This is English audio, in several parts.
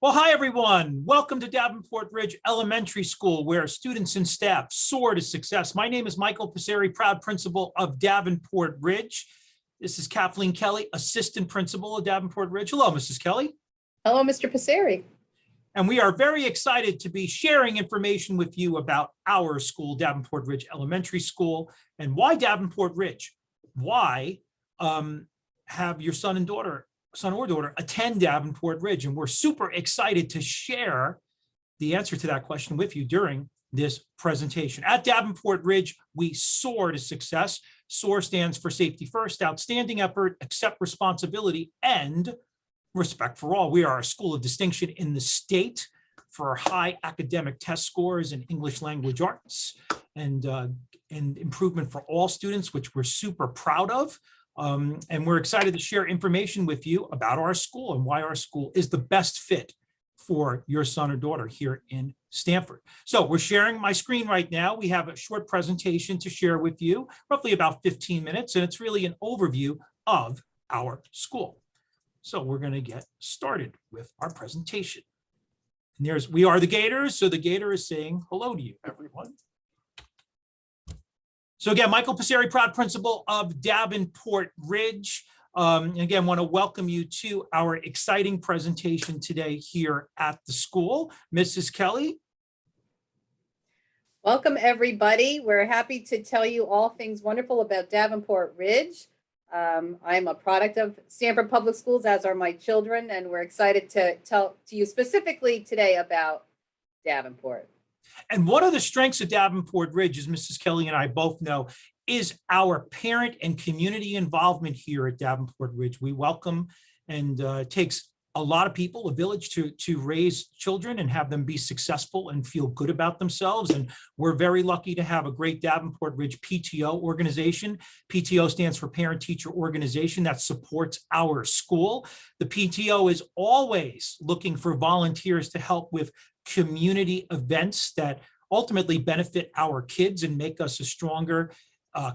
Well, hi, everyone. Welcome to Davenport Ridge Elementary School, where students and staff soar to success. My name is Michael Passeri, proud principal of Davenport Ridge. This is Kathleen Kelly, assistant principal of Davenport Ridge. Hello, Mrs. Kelly. Hello, Mr. Passeri. And we are very excited to be sharing information with you about our school, Davenport Ridge Elementary School, and why Davenport Ridge. Why have your son or daughter attend Davenport Ridge? And we're super excited to share the answer to that question with you during this presentation. At Davenport Ridge, we soar to success. SOAR stands for safety first, outstanding effort, accept responsibility, and respect for all. We are a school of distinction in the state for high academic test scores in English language arts and improvement for all students, which we're super proud of. And we're excited to share information with you about our school and why our school is the best fit for your son or daughter here in Stamford. So we're sharing my screen right now. We have a short presentation to share with you, roughly about 15 minutes, and it's really an overview of our school. So we're going to get started with our presentation. And we are the Gators, so the Gator is saying hello to you, everyone. So again, Michael Passeri, proud principal of Davenport Ridge. Again, want to welcome you to our exciting presentation today here at the school. Mrs. Kelly. Welcome, everybody. We're happy to tell you all things wonderful about Davenport Ridge. I'm a product of Stamford Public Schools, as are my children, and we're excited to tell to you specifically today about Davenport. And one of the strengths of Davenport Ridge, as Mrs. Kelly and I both know, is our parent and community involvement here at Davenport Ridge. We welcome, and it takes a lot of people, a village, to raise children and have them be successful and feel good about themselves. And we're very lucky to have a great Davenport Ridge PTO organization. PTO stands for Parent Teacher Organization, that supports our school. The PTO is always looking for volunteers to help with community events that ultimately benefit our kids and make us a stronger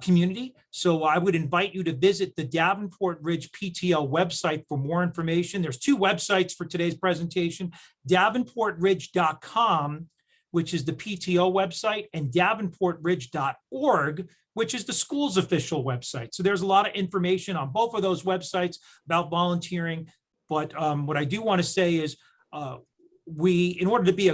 community. So I would invite you to visit the Davenport Ridge PTO website for more information. There's two websites for today's presentation: davenportridge.com, which is the PTO website, and davenportridge.org, which is the school's official website. So there's a lot of information on both of those websites about volunteering. But what I do want to say is in order to be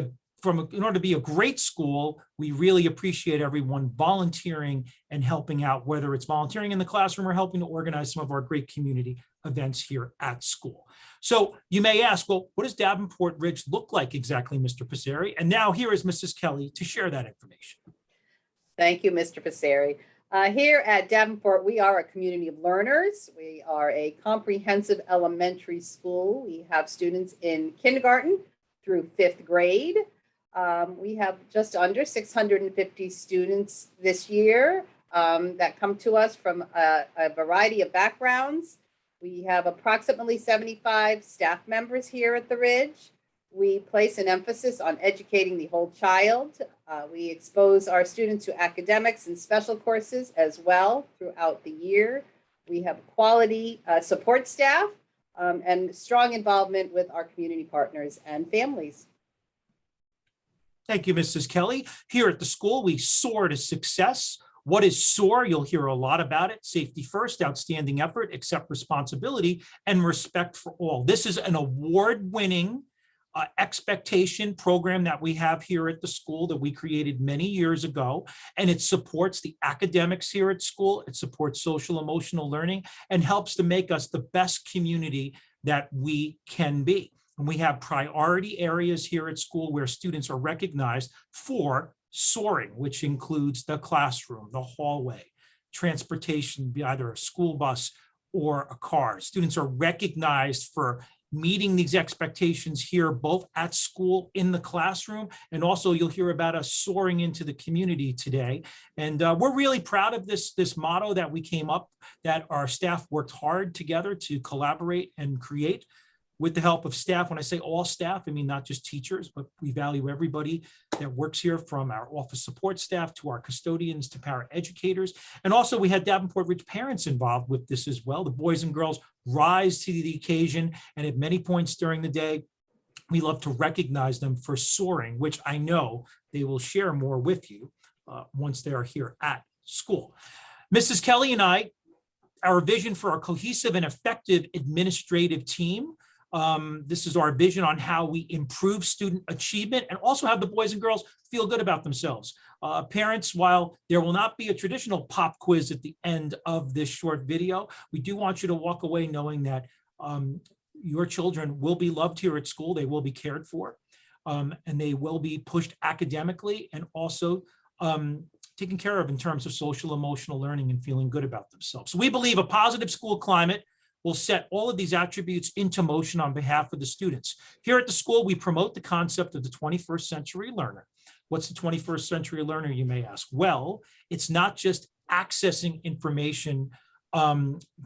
a great school, we really appreciate everyone volunteering and helping out, whether it's volunteering in the classroom or helping to organize some of our great community events here at school. So you may ask, well, what does Davenport Ridge look like exactly, Mr. Passeri? And now here is Mrs. Kelly to share that information. Thank you, Mr. Passeri. Here at Davenport, we are a community of learners. We are a comprehensive elementary school. We have students in kindergarten through 5th grade. We have just under 650 students this year that come to us from a variety of backgrounds. We have approximately 75 staff members here at the Ridge. We place an emphasis on educating the whole child. We expose our students to academics and special courses as well throughout the year. We have quality support staff and strong involvement with our community partners and families. Thank you, Mrs. Kelly. Here at the school, we soar to success. What is SOAR? You'll hear a lot about it. Safety first, outstanding effort, accept responsibility, and respect for all. This is an award-winning expectation program that we have here at the school that we created many years ago, and it supports the academics here at school. It supports social emotional learning and helps to make us the best community that we can be. And we have priority areas here at school where students are recognized for soaring, which includes the classroom, the hallway, transportation, be either a school bus or a car. Students are recognized for meeting these expectations here, both at school, in the classroom, and also you'll hear about us soaring into the community today. And we're really proud of this motto that we came up, that our staff worked hard together to collaborate and create with the help of staff. When I say all staff, I mean not just teachers, but we value everybody that works here, from our office support staff to our custodians to paraeducators. And also we had Davenport Ridge parents involved with this as well. The boys and girls rise to the occasion, and at many points during the day, we love to recognize them for soaring, which I know they will share more with you once they are here at school. Mrs. Kelly and I, our vision for our cohesive and effective administrative team. This is our vision on how we improve student achievement and also have the boys and girls feel good about themselves. Parents, while there will not be a traditional pop quiz at the end of this short video, we do want you to walk away knowing that your children will be loved here at school. They will be cared for, and they will be pushed academically and also taken care of in terms of social emotional learning and feeling good about themselves. So we believe a positive school climate will set all of these attributes into motion on behalf of the students. Here at the school, we promote the concept of the 21st century learner. What's the 21st century learner, you may ask? Well, it's not just accessing information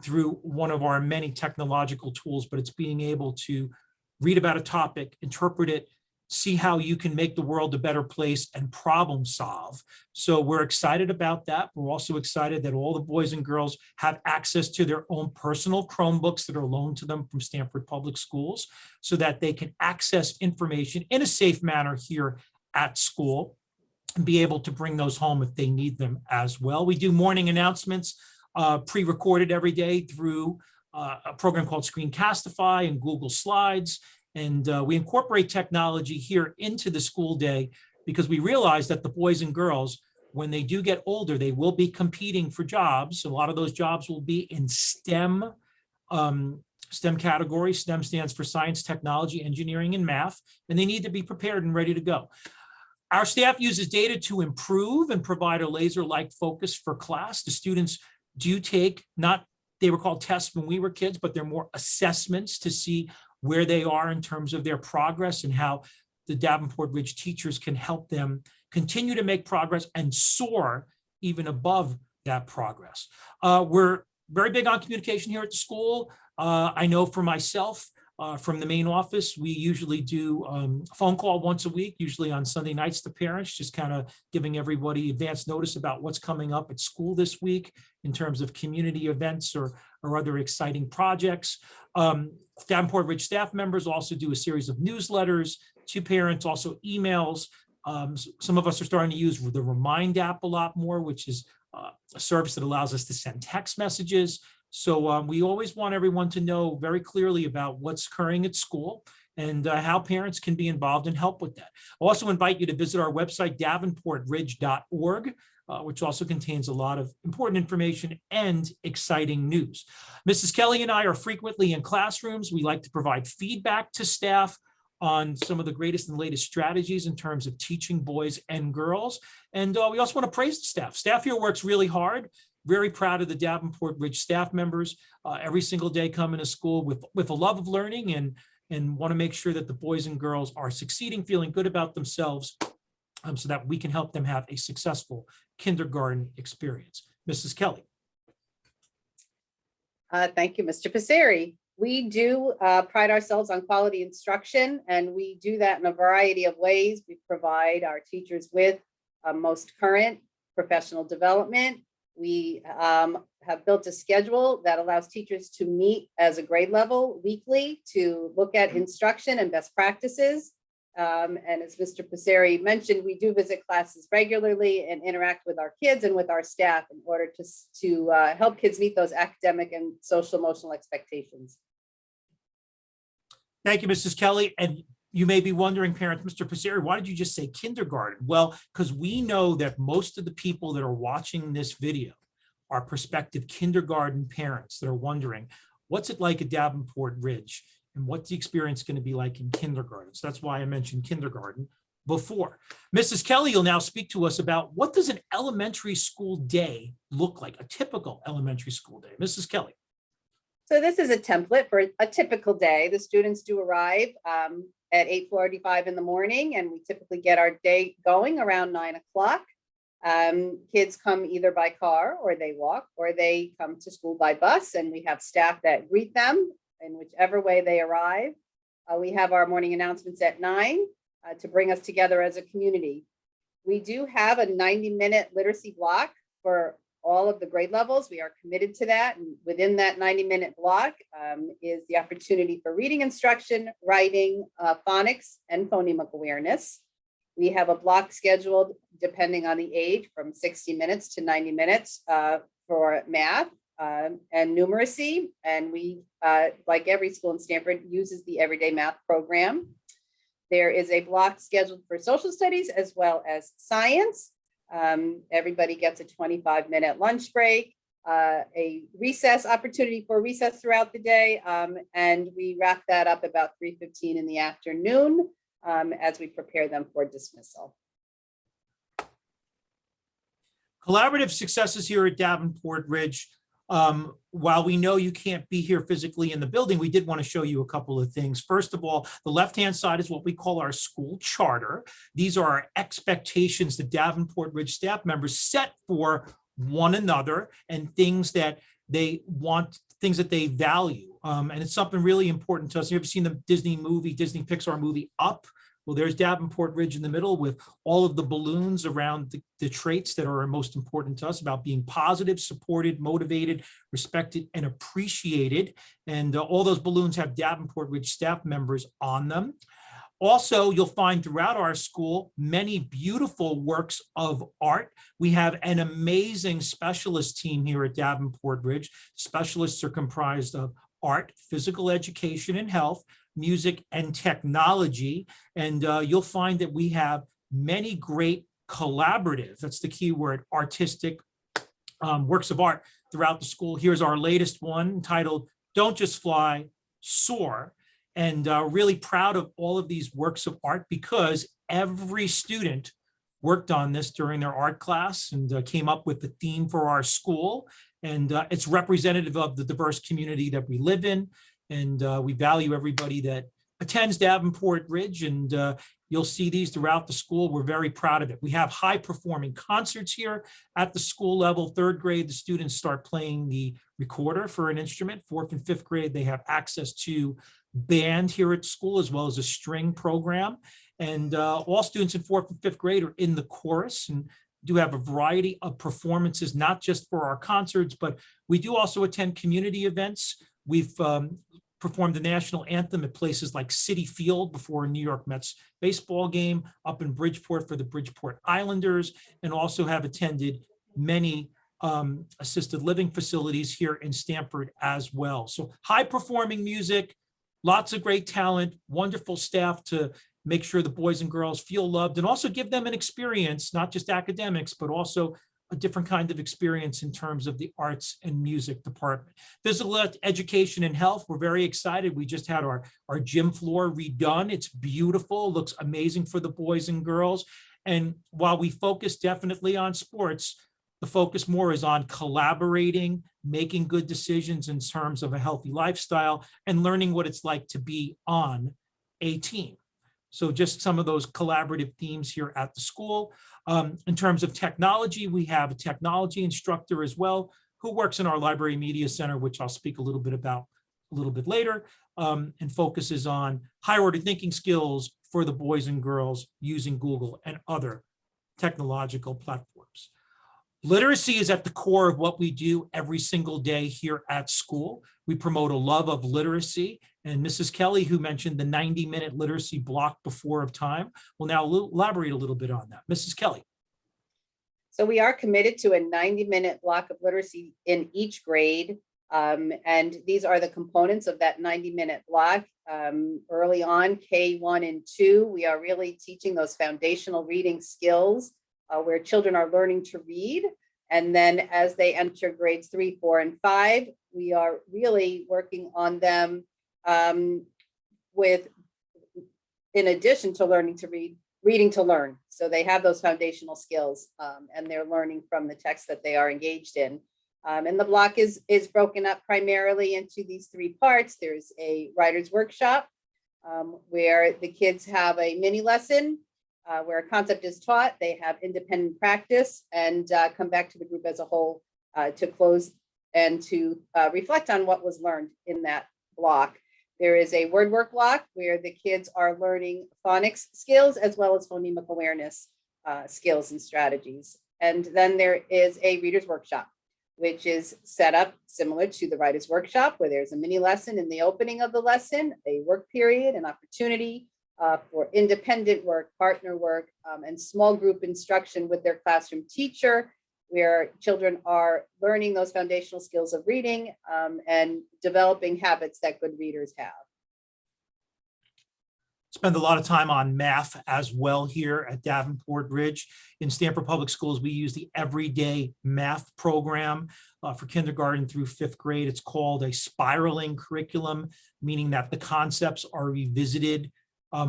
through one of our many technological tools, but it's being able to read about a topic, interpret it, see how you can make the world a better place and problem solve. So we're excited about that. We're also excited that all the boys and girls have access to their own personal Chromebooks that are loaned to them from Stamford Public Schools so that they can access information in a safe manner here at school and be able to bring those home if they need them as well. We do morning announcements pre-recorded every day through a program called Screencastify and Google Slides. And we incorporate technology here into the school day because we realize that the boys and girls, when they do get older, they will be competing for jobs. A lot of those jobs will be in STEM categories. STEM stands for science, technology, engineering, and math, and they need to be prepared and ready to go. Our staff uses data to improve and provide a laser-like focus for class. The students do take, they were called tests when we were kids, but they're more assessments to see where they are in terms of their progress and how the Davenport Ridge teachers can help them continue to make progress and soar even above that progress. We're very big on communication here at the school. I know for myself, from the main office, we usually do a phone call once a week, usually on Sunday nights to parents, just kind of giving everybody advance notice about what's coming up at school this week in terms of community events or other exciting projects. Davenport Ridge staff members also do a series of newsletters to parents, also emails. Some of us are starting to use the Remind app a lot more, which is a service that allows us to send text messages. So we always want everyone to know very clearly about what's occurring at school and how parents can be involved and help with that. I also invite you to visit our website, davenportridge.org, which also contains a lot of important information and exciting news. Mrs. Kelly and I are frequently in classrooms. We like to provide feedback to staff on some of the greatest and latest strategies in terms of teaching boys and girls. And we also want to praise the staff. Staff here works really hard. Very proud of the Davenport Ridge staff members every single day coming to school with a love of learning and want to make sure that the boys and girls are succeeding, feeling good about themselves so that we can help them have a successful kindergarten experience. Mrs. Kelly. Thank you, Mr. Passeri. We do pride ourselves on quality instruction, and we do that in a variety of ways. We provide our teachers with most current professional development. We have built a schedule that allows teachers to meet as a grade level weekly to look at instruction and best practices. And as Mr. Passeri mentioned, we do visit classes regularly and interact with our kids and with our staff in order to help kids meet those academic and social emotional expectations. Thank you, Mrs. Kelly. And you may be wondering, parents, Mr. Passeri, why did you just say kindergarten? Well, because we know that most of the people that are watching this video are prospective kindergarten parents that are wondering, what's it like at Davenport Ridge? And what's the experience going to be like in kindergarten? So that's why I mentioned kindergarten before. Mrs. Kelly will now speak to us about what does an elementary school day look like, a typical elementary school day. Mrs. Kelly. So this is a template for a typical day. The students do arrive at 8:45 in the morning, and we typically get our day going around 9 o'clock. Kids come either by car or they walk or they come to school by bus, and we have staff that greet them in whichever way they arrive. We have our morning announcements at 9 to bring us together as a community. We do have a 90-minute literacy block for all of the grade levels. We are committed to that. And within that 90-minute block is the opportunity for reading instruction, writing, phonics, and phonemic awareness. We have a block scheduled depending on the age from 60 minutes to 90 minutes for math and numeracy. And we, like every school in Stamford, uses the Everyday Math program. There is a block scheduled for social studies as well as science. Everybody gets a 25-minute lunch break, a recess opportunity for recess throughout the day. And we wrap that up about 3:15 in the afternoon as we prepare them for dismissal. Collaborative successes here at Davenport Ridge. While we know you can't be here physically in the building, we did want to show you a couple of things. First of all, the left-hand side is what we call our school charter. These are our expectations that Davenport Ridge staff members set for one another and things that they want, things that they value. And it's something really important to us. You ever seen the Disney Pixar movie Up? Well, there's Davenport Ridge in the middle with all of the balloons around the traits that are most important to us about being positive, supported, motivated, respected, and appreciated. And all those balloons have Davenport Ridge staff members on them. Also, you'll find throughout our school many beautiful works of art. We have an amazing specialist team here at Davenport Ridge. Specialists are comprised of art, physical education and health, music, and technology. And you'll find that we have many great collaborative, that's the key word, artistic works of art throughout the school. Here's our latest one entitled Don't Just Fly, SOAR. And really proud of all of these works of art because every student worked on this during their art class and came up with the theme for our school. And it's representative of the diverse community that we live in. And we value everybody that attends Davenport Ridge, and you'll see these throughout the school. We're very proud of it. We have high performing concerts here at the school level. Third grade, the students start playing the recorder for an instrument. Fourth and fifth grade, they have access to band here at school as well as a string program. And all students in fourth and fifth grade are in the chorus and do have a variety of performances, not just for our concerts, but we do also attend community events. We've performed the national anthem at places like Citi Field before a New York Mets baseball game, up in Bridgeport for the Bridgeport Islanders, and also have attended many assisted living facilities here in Stamford as well. So high performing music, lots of great talent, wonderful staff to make sure the boys and girls feel loved and also give them an experience, not just academics, but also a different kind of experience in terms of the arts and music department. Physical education and health, we're very excited. We just had our gym floor redone. It's beautiful, looks amazing for the boys and girls. And while we focus definitely on sports, the focus more is on collaborating, making good decisions in terms of a healthy lifestyle, and learning what it's like to be on a team. So just some of those collaborative themes here at the school. In terms of technology, we have a technology instructor as well who works in our library media center, which I'll speak a little bit about a little bit later, and focuses on higher order thinking skills for the boys and girls using Google and other technological platforms. Literacy is at the core of what we do every single day here at school. We promote a love of literacy, and Mrs. Kelly, who mentioned the 90-minute literacy block before of time, will now elaborate a little bit on that. Mrs. Kelly. So we are committed to a 90-minute block of literacy in each grade. And these are the components of that 90-minute block. Early on, K1 and 2, we are really teaching those foundational reading skills where children are learning to read. And then as they enter grades 3, 4, and 5, we are really working on them with, in addition to learning to read, reading to learn. So they have those foundational skills and they're learning from the text that they are engaged in. And the block is broken up primarily into these 3 parts. There's a writer's workshop where the kids have a mini lesson where a concept is taught. They have independent practice and come back to the group as a whole to close and to reflect on what was learned in that block. There is a word work block where the kids are learning phonics skills as well as phonemic awareness skills and strategies. And then there is a reader's workshop which is set up similar to the writer's workshop, where there's a mini lesson in the opening of the lesson, a work period, an opportunity for independent work, partner work, and small group instruction with their classroom teacher, where children are learning those foundational skills of reading and developing habits that good readers have. Spend a lot of time on math as well here at Davenport Ridge. In Stamford Public Schools, we use the everyday math program for kindergarten through 5th grade. It's called a spiraling curriculum, meaning that the concepts are revisited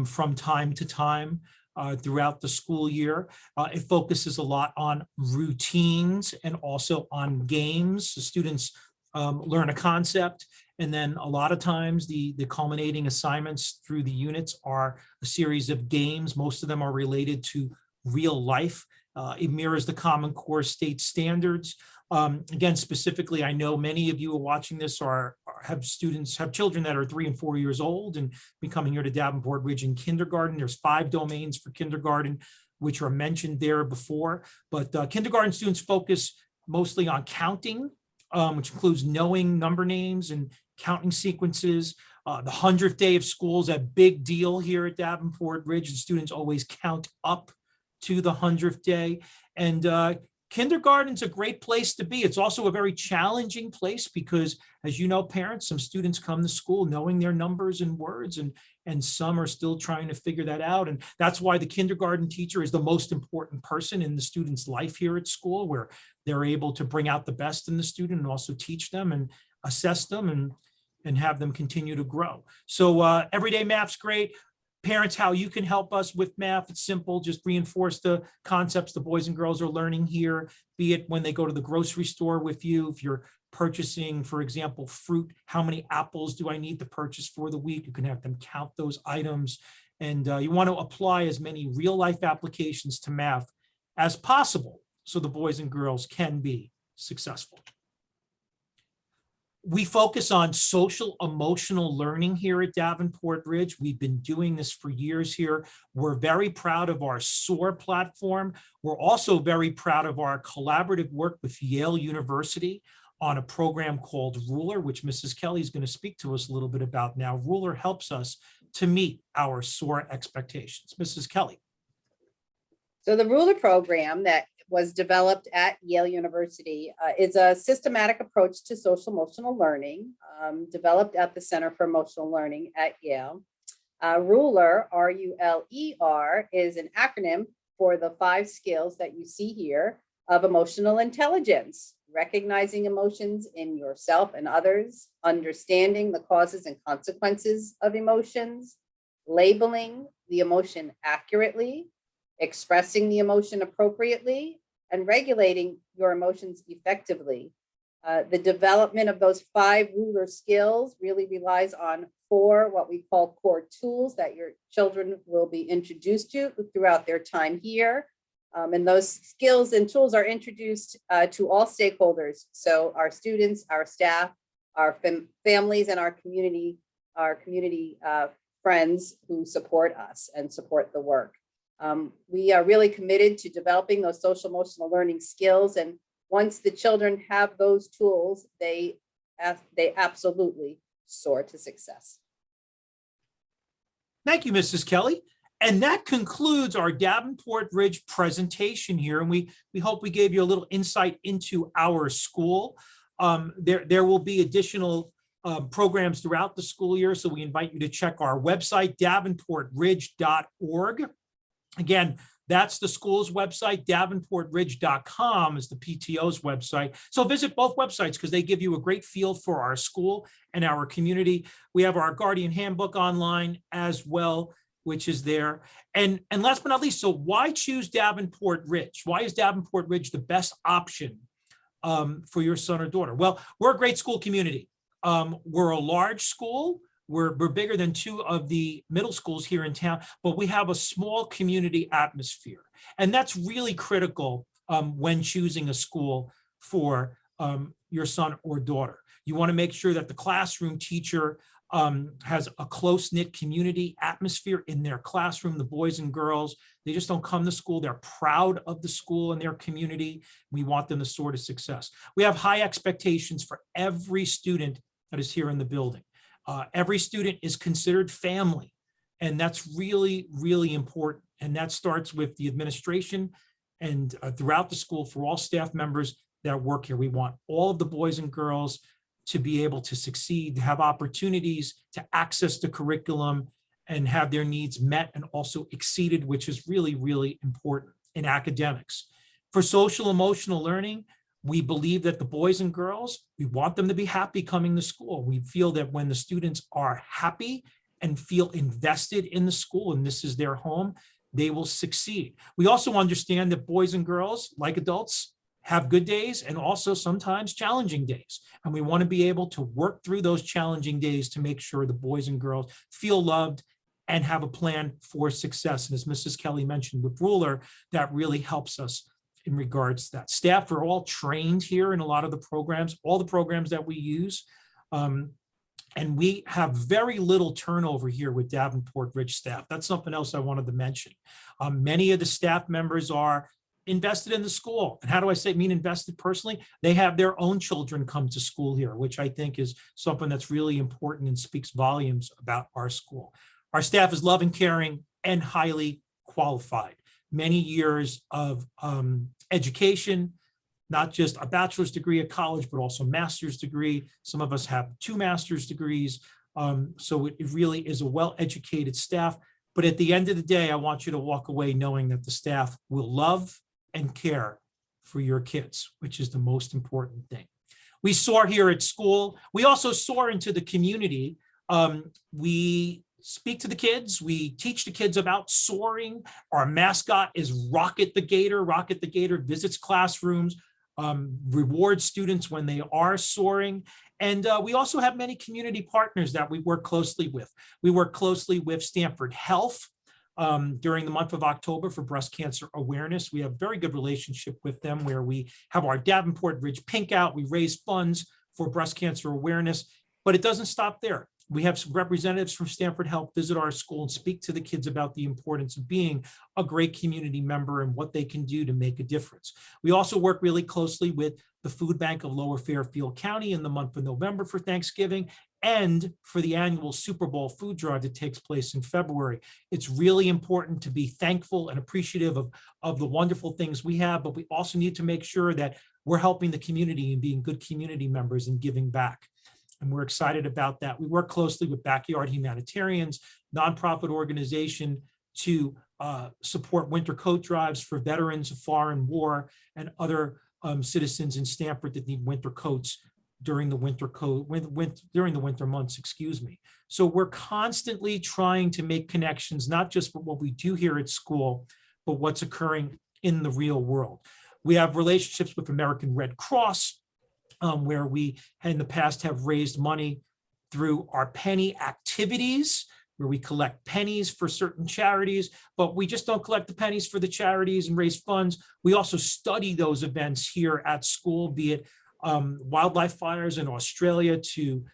from time to time throughout the school year. It focuses a lot on routines and also on games. The students learn a concept, and then a lot of times the culminating assignments through the units are a series of games. Most of them are related to real life. It mirrors the Common Core state standards. Again, specifically, I know many of you are watching this have children that are 3 and 4 years old and be coming here to Davenport Ridge in kindergarten. There's 5 domains for kindergarten, which are mentioned there before. But kindergarten students focus mostly on counting, which includes knowing number names and counting sequences. The 100th day of school is a big deal here at Davenport Ridge. The students always count up to the 100th day. And kindergarten's a great place to be. It's also a very challenging place because, as you know, parents, some students come to school knowing their numbers and words, and some are still trying to figure that out. And that's why the kindergarten teacher is the most important person in the student's life here at school, where they're able to bring out the best in the student and also teach them and assess them and have them continue to grow. So everyday math's great. Parents, how you can help us with math, it's simple. Just reinforce the concepts the boys and girls are learning here, be it when they go to the grocery store with you. If you're purchasing, for example, fruit, how many apples do I need to purchase for the week? You can have them count those items. And you want to apply as many real life applications to math as possible so the boys and girls can be successful. We focus on social emotional learning here at Davenport Ridge. We've been doing this for years here. We're very proud of our SOAR platform. We're also very proud of our collaborative work with Yale University on a program called Ruler, which Mrs. Kelly is going to speak to us a little bit about now. Ruler helps us to meet our SOAR expectations. Mrs. Kelly. So the Ruler program that was developed at Yale University is a systematic approach to social emotional learning, developed at the Center for Emotional Learning at Yale. Ruler, R-U-L-E-R, is an acronym for the 5 skills that you see here of emotional intelligence: recognizing emotions in yourself and others, understanding the causes and consequences of emotions, labeling the emotion accurately, expressing the emotion appropriately, and regulating your emotions effectively. The development of those 5 Ruler skills really relies on 4 what we call core tools that your children will be introduced to throughout their time here. And those skills and tools are introduced to all stakeholders. So our students, our staff, our families, and our community friends who support us and support the work. We are really committed to developing those social emotional learning skills. And once the children have those tools, they absolutely soar to success. Thank you, Mrs. Kelly. And that concludes our Davenport Ridge presentation here. And we hope we gave you a little insight into our school. There will be additional programs throughout the school year. So we invite you to check our website, davenportridge.org. Again, that's the school's website. Davenportridge.com is the PTO's website. So visit both websites because they give you a great feel for our school and our community. We have our Guardian Handbook online as well, which is there. And last but not least, so why choose Davenport Ridge? Why is Davenport Ridge the best option for your son or daughter? Well, we're a great school community. We're a large school. We're bigger than 2 of the middle schools here in town, but we have a small community atmosphere. And that's really critical when choosing a school for your son or daughter. You want to make sure that the classroom teacher has a close-knit community atmosphere in their classroom, the boys and girls. They just don't come to school. They're proud of the school and their community. We want them to soar to success. We have high expectations for every student that is here in the building. Every student is considered family, and that's really, really important. And that starts with the administration and throughout the school for all staff members that work here. We want all of the boys and girls to be able to succeed, to have opportunities to access the curriculum and have their needs met and also exceeded, which is really, really important in academics. For social emotional learning, we believe that the boys and girls, we want them to be happy coming to school. We feel that when the students are happy and feel invested in the school, and this is their home, they will succeed. We also understand that boys and girls, like adults, have good days and also sometimes challenging days. And we want to be able to work through those challenging days to make sure the boys and girls feel loved and have a plan for success. And as Mrs. Kelly mentioned with Ruler, that really helps us in regards to that. Staff are all trained here in a lot of the programs, all the programs that we use. And we have very little turnover here with Davenport Ridge staff. That's something else I wanted to mention. Many of the staff members are invested in the school. And how do I mean invested personally? They have their own children come to school here, which I think is something that's really important and speaks volumes about our school. Our staff is loving, caring, and highly qualified. Many years of education, not just a bachelor's degree at college, but also master's degree. Some of us have 2 master's degrees. So it really is a well-educated staff. But at the end of the day, I want you to walk away knowing that the staff will love and care for your kids, which is the most important thing. We soar here at school. We also soar into the community. We speak to the kids. We teach the kids about soaring. Our mascot is Rocket the Gator. Rocket the Gator visits classrooms, rewards students when they are soaring. And we also have many community partners that we work closely with. We work closely with Stamford Health during the month of October for breast cancer awareness. We have a very good relationship with them where we have our Davenport Ridge Pink Out. We raise funds for breast cancer awareness, but it doesn't stop there. We have some representatives from Stamford Health visit our school and speak to the kids about the importance of being a great community member and what they can do to make a difference. We also work really closely with the Food Bank of Lower Fairfield County in the month of November for Thanksgiving and for the annual Super Bowl food drive that takes place in February. It's really important to be thankful and appreciative of the wonderful things we have, but we also need to make sure that we're helping the community and being good community members and giving back. And we're excited about that. We work closely with Backyard Humanitarians, nonprofit organization, to support winter coat drives for veterans of foreign war and other citizens in Stamford that need winter coats during the winter months, excuse me. So we're constantly trying to make connections, not just with what we do here at school, but what's occurring in the real world. We have relationships with American Red Cross, where we in the past have raised money through our penny activities, where we collect pennies for certain charities, but we just don't collect the pennies for the charities and raise funds. We also study those events here at school, be it wildlife fires in Australia to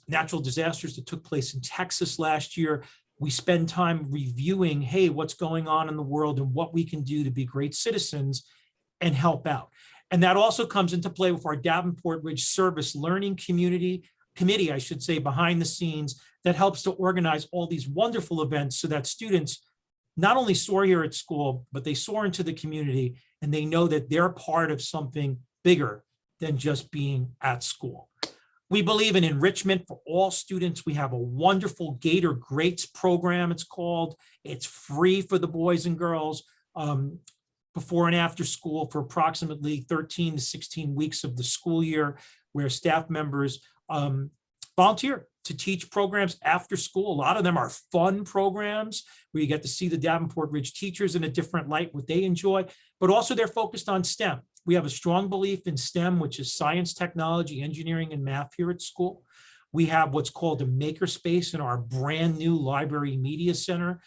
natural disasters that took place in Texas last year. We spend time reviewing, hey, what's going on in the world and what we can do to be great citizens and help out. And that also comes into play with our Davenport Ridge Service Learning Committee, I should say, behind the scenes, that helps to organize all these wonderful events so that students not only soar here at school, but they soar into the community and they know that they're part of something bigger than just being at school. We believe in enrichment for all students. We have a wonderful Gator Greats program, it's called. It's free for the boys and girls. Before and after school for approximately 13 to 16 weeks of the school year, where staff members volunteer to teach programs after school. A lot of them are fun programs where you get to see the Davenport Ridge teachers in a different light, what they enjoy, but also they're focused on STEM. We have a strong belief in STEM, which is science, technology, engineering, and math here at school. We have what's called a makerspace in our brand new library media center.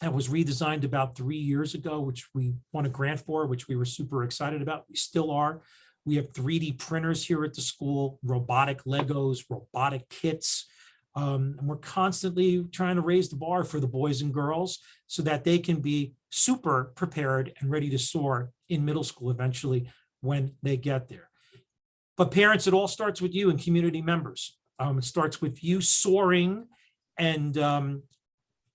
That was redesigned about 3 years ago, which we won a grant for, which we were super excited about. We still are. We have 3D printers here at the school, robotic Legos, robotic kits. And we're constantly trying to raise the bar for the boys and girls so that they can be super prepared and ready to soar in middle school eventually when they get there. But parents, it all starts with you and community members. It starts with you soaring and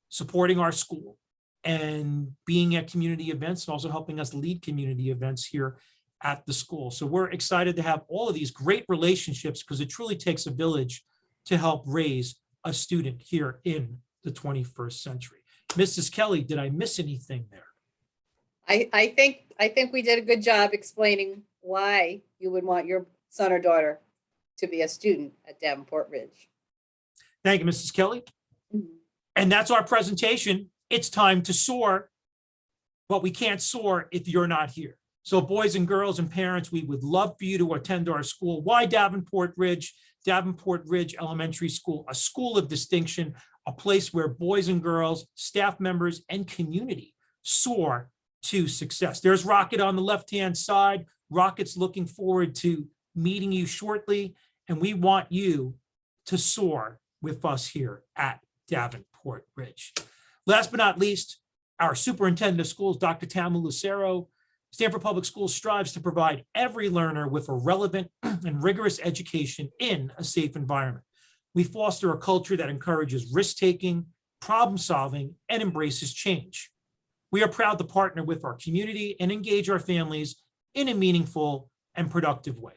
supporting our school and being at community events and also helping us lead community events here at the school. So we're excited to have all of these great relationships because it truly takes a village to help raise a student here in the 21st century. Mrs. Kelly, did I miss anything there? I think we did a good job explaining why you would want your son or daughter to be a student at Davenport Ridge. Thank you, Mrs. Kelly. Mhm. And that's our presentation. It's time to soar, but we can't soar if you're not here. So boys and girls and parents, we would love for you to attend our school. Why Davenport Ridge? Davenport Ridge Elementary School, a school of distinction, a place where boys and girls, staff members, and community soar to success. There's Rocket on the left-hand side. Rocket's looking forward to meeting you shortly, and we want you to soar with us here at Davenport Ridge. Last but not least, our superintendent of schools, Dr. Tamu Lucero. Stamford Public Schools strives to provide every learner with a relevant and rigorous education in a safe environment. We foster a culture that encourages risk-taking, problem-solving, and embraces change. We are proud to partner with our community and engage our families in a meaningful and productive way.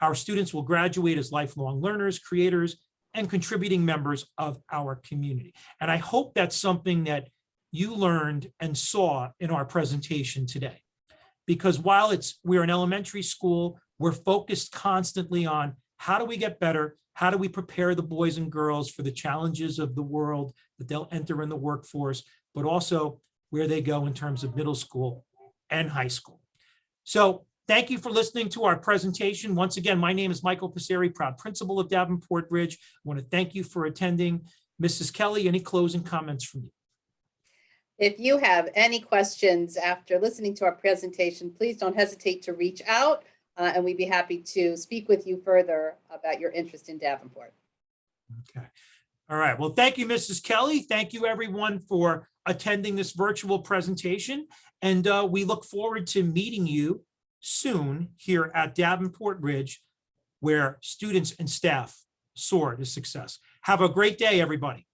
Our students will graduate as lifelong learners, creators, and contributing members of our community. And I hope that's something that you learned and saw in our presentation today. Because while we're an elementary school, we're focused constantly on how do we get better? How do we prepare the boys and girls for the challenges of the world that they'll enter in the workforce, but also where they go in terms of middle school and high school. So thank you for listening to our presentation. Once again, my name is Michael Passeri, proud principal of Davenport Ridge. I want to thank you for attending. Mrs. Kelly, any closing comments from you? If you have any questions after listening to our presentation, please don't hesitate to reach out and we'd be happy to speak with you further about your interest in Davenport. Okay. All right. Well, thank you, Mrs. Kelly. Thank you, everyone, for attending this virtual presentation. And we look forward to meeting you soon here at Davenport Ridge, where students and staff soar to success. Have a great day, everybody.